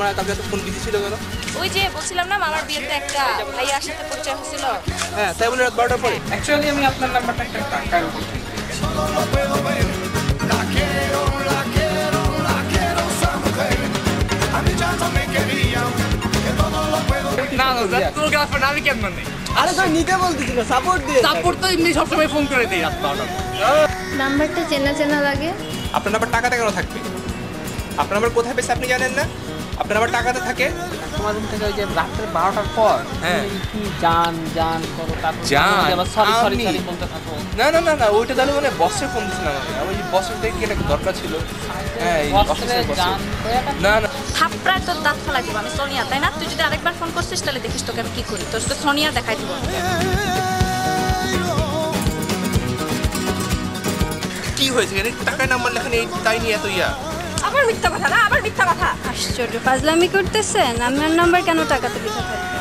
আমার কাছে তো ফোন বিজি ছিল কেন? ওই যে বলছিলাম না মামার বিয়েতে একটা ভাইয়ার সাথে পরিচয় হয়েছিল। হ্যাঁ, তাই বলে রাত 12টার পরে। অ্যাকচুয়ালি আমি আপনার নাম্বারটা একটা টাকার উপর থেকে পেয়েছি। না না স্যার, তোর গার্লফ্রেন্ড আমি কেমন নেই? আরে স্যার নিতে বলতেছিল, সাপোর্ট দিয়ে। সাপোর্ট তো এমনি সবসময় ফোন করে দিই রাত 12টার পর। নাম্বারটা চেনা চেনা লাগে। আপনার নাম্বার টাকাতে কেন থাকবে? আপনার নাম্বার কোথায় পেয়েছে আপনি জানেন না? আপনার নাম্বার টাকাতে থাকে। তোমার রুম থেকে ওই যে রাত্রে 12টার পর হ্যাঁ। তুমি কি জান করো, তারপর জান, আবার সরি আমি। বলতে থাকো। না না না না, ওইটা তাহলে মানে বসে ফোন দিয়েছিলাম আমি। আমার ওই বসের থেকে একটা দরকার ছিল। হ্যাঁ, এই অফিসের বসে। জান কয়াটা না না, থাপড়ায় তোর দাঁত ফেলাই দিব আমি সোনিয়া, তাই না? তুই যদি আরেকবার ফোন করছিস তাহলে দেখিস তোকে আমি কি করি। তোর তো সোনিয়া দেখাই দিব। কি হয়েছে? এর টাকায় নাম্বার লেখা নেই তাই নিয়ে এত ইয়া। আবার মিথ্যা কথা না, আবার মিথ্যা কথা। আশ্চর্য, ফাজলামি করতেছেন। আমার নাম্বার কেন টাকাতে লেখা থাকবে?